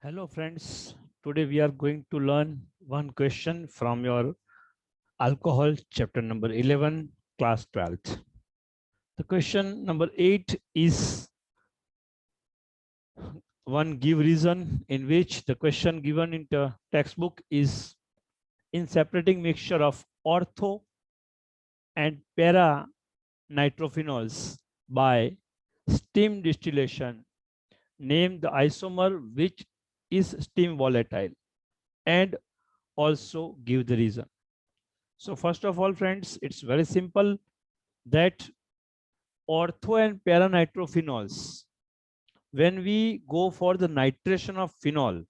Hello friends, today we are going to learn one question from your alcohol chapter number 11 class 12th. The question number 8 is one give reason in which the question given in the textbook is in separating mixture of ortho and para nitrophenols by steam distillation, name the isomer which is steam volatile and also give the reason. So first of all, friends, it's very simple that ortho and para-nitrophenols, when we go for the nitration of phenol,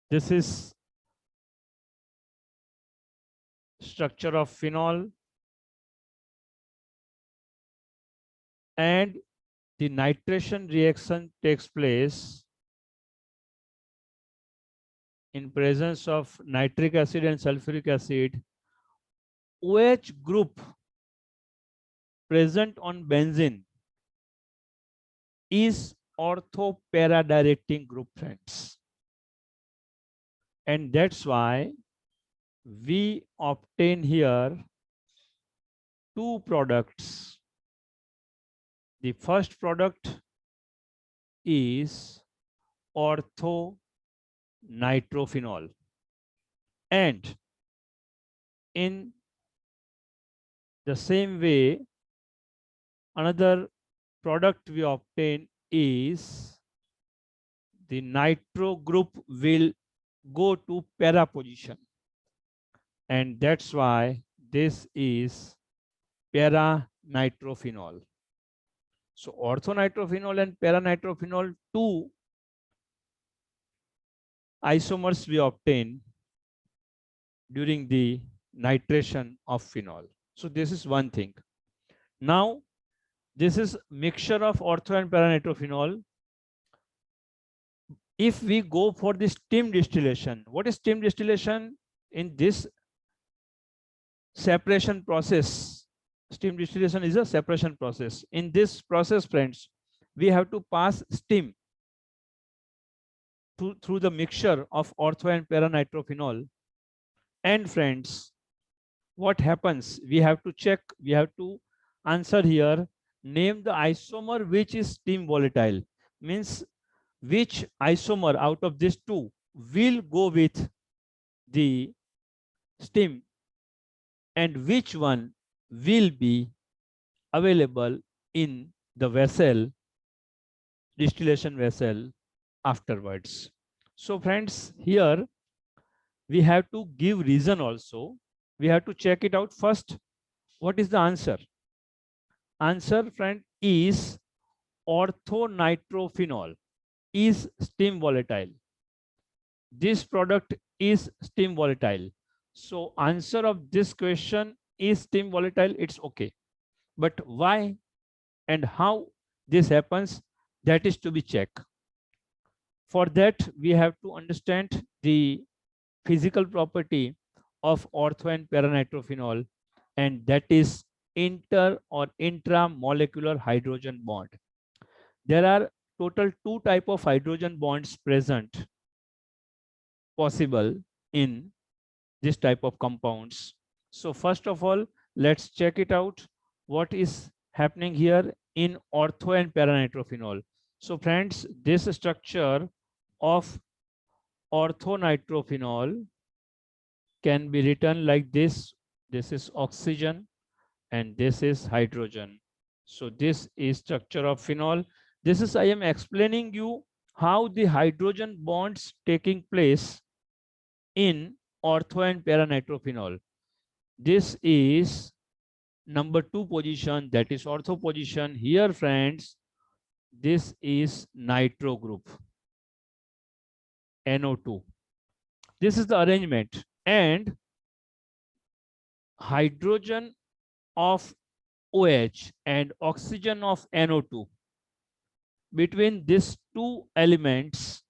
this is structure of phenol, and the nitration reaction takes place in presence of nitric acid and sulfuric acid. OH group present on benzene is ortho-para directing group, friends. And that's why we obtain here two products. The first product is ortho nitrophenol, and in the same way another product we obtain is the nitro group will go to para position, and that's why this is para nitrophenol. So orthonitrophenol and para nitrophenol, two isomers we obtain during the nitration of phenol. So this is one thing. Now this is mixture of ortho and para-nitrophenol. If we go for the steam distillation, what is steam distillation? In this separation process, steam distillation is a separation process. In this process, friends, we have to pass steam through the mixture of ortho and para-nitrophenol. And friends, what happens? We have to check, we have to answer here. Name the isomer which is steam volatile. Means which isomer out of these two will go with the steam and which one will be available in the vessel, distillation vessel afterwards. So friends, here we have to give reason also. We have to check it out first. What is the answer? Answer, friend, is orthonitrophenol is steam volatile. This product is steam volatile. So answer of this question is steam volatile. It's okay. But why and how this happens, that is to be checked. For that, we have to understand the physical property of ortho and para-nitrophenol, and that is inter or intramolecular hydrogen bond. There are total two type of hydrogen bonds present possible in this type of compounds. So first of all, let's check it out. What is happening here in ortho and para-nitrophenol? So friends, this structure of orthonitrophenol can be written like this. This is oxygen and this is hydrogen. So this is structure of phenol. This is, I am explaining you how the hydrogen bonds taking place in ortho and para-nitrophenol. This is number 2 position, that is ortho position. Here friends, this is nitro group, NO2. This is the arrangement, and hydrogen of OH and oxygen of NO2. Between these two elements,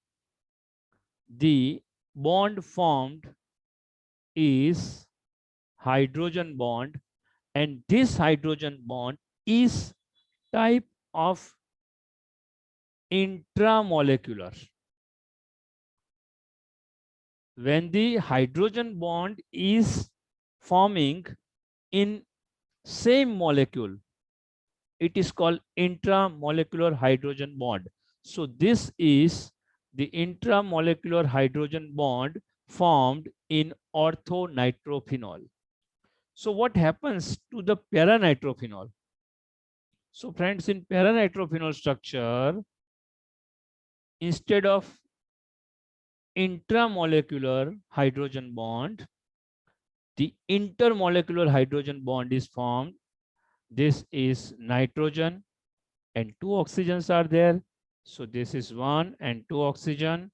the bond formed is hydrogen bond, and this hydrogen bond is type of intramolecular. when the hydrogen bond is forming in same molecule, it is called intramolecular hydrogen bond. So this is the intramolecular hydrogen bond formed in orthonitrophenol. So what happens to the paranitrophenol? So friends, in paranitrophenol structure, instead of intramolecular hydrogen bond, the intermolecular hydrogen bond is formed. This is nitrogen and two oxygens are there. So this is one and two oxygen.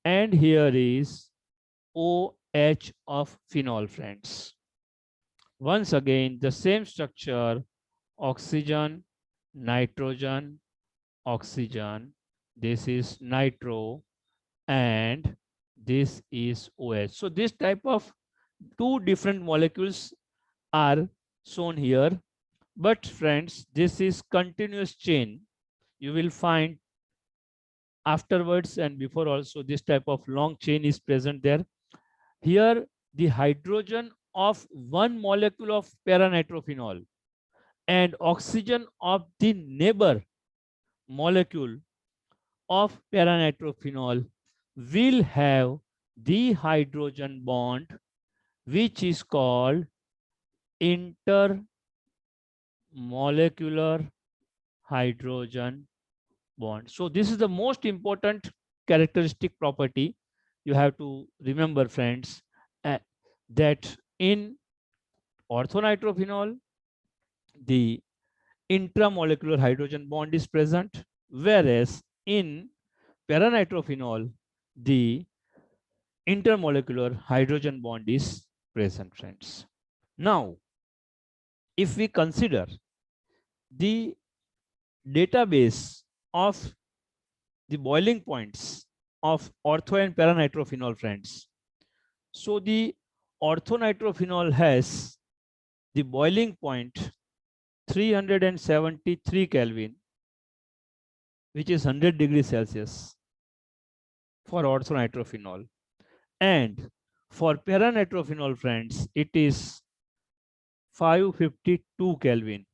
And here is OH of phenol, friends. Once again, the same structure, oxygen, nitrogen, oxygen. This is nitro and this is OH. So this type of two different molecules are shown here. But friends, this is continuous chain. You will find afterwards and before also this type of long chain is present there. Here the hydrogen of one molecule of paranitrophenol and oxygen of the neighbor molecule of paranitrophenol will have the hydrogen bond which is called intermolecular hydrogen bond. So this is the most important characteristic property you have to remember, friends, that in orthonitrophenol the intramolecular hydrogen bond is present, whereas in paranitrophenol the intermolecular hydrogen bond is present, friends. Now, if we consider the database of the boiling points of ortho and paranitrophenol, friends. So the orthonitrophenol has the boiling point 373 Kelvin, which is 100 degrees Celsius for orthonitrophenol. And for paranitrophenol, friends, it is 552 Kelvin.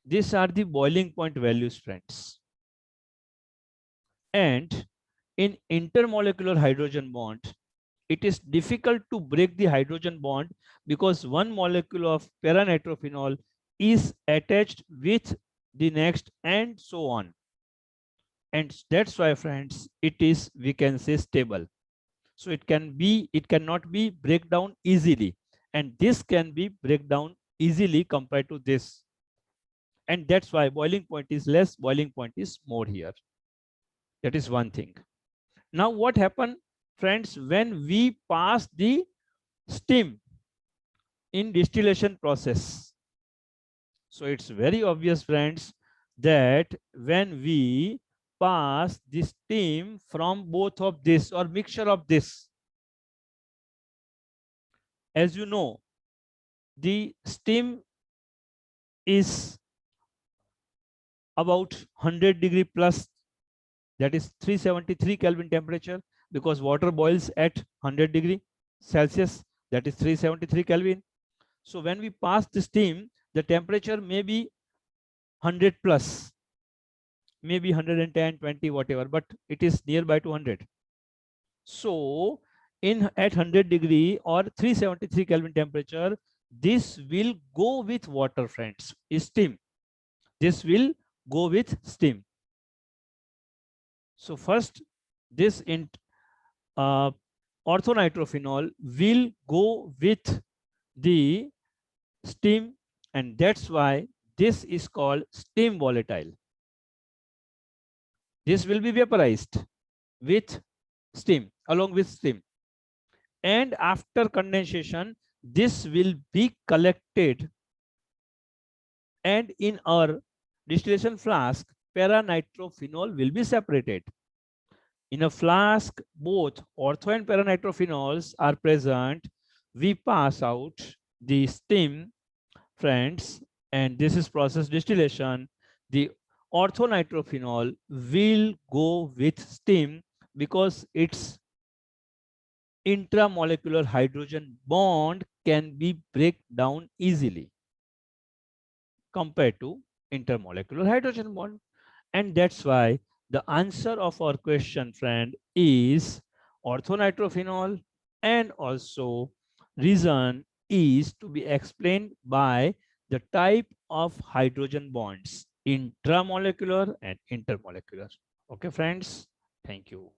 These are the boiling point values, friends. And in intermolecular hydrogen bond, it is difficult to break the hydrogen bond because one molecule of paranitrophenol is attached with the next and so on. And that's why, friends, it is, we can say, stable. So it cannot be break down easily. And this can be break down easily compared to this. And that's why boiling point is less, boiling point is more here. That is one thing. Now what happened, friends, when we pass the steam in distillation process? So it's very obvious, friends, that when we pass the steam from both of this or mixture of this, as you know, the steam is about 100 degree plus, that is 373 Kelvin temperature, because water boils at 100 degree Celsius, that is 373 Kelvin. So when we pass the steam, the temperature may be 100 plus, maybe 110, 20, whatever, but it is nearby to 100. So at 100 degree or 373 Kelvin temperature, this will go with water, friends, steam. This will go with steam. So first, this orthonitrophenol will go with the steam, and that's why this is called steam volatile. This will be vaporized with steam, along with steam. And after condensation, this will be collected, and in our distillation flask, paranitrophenol will be separated. In a flask, both ortho and paranitроphenols are present. We pass out the steam, friends, and this is process distillation. The orthonitrophenol will go with steam because its intramolecular hydrogen bond can be break down easily compared to intermolecular hydrogen bond. And that's why the answer of our question, friend, is orthonitrophenol, and also reason is to be explained by the type of hydrogen bonds, intramolecular and intermolecular. Okay, friends, thank you.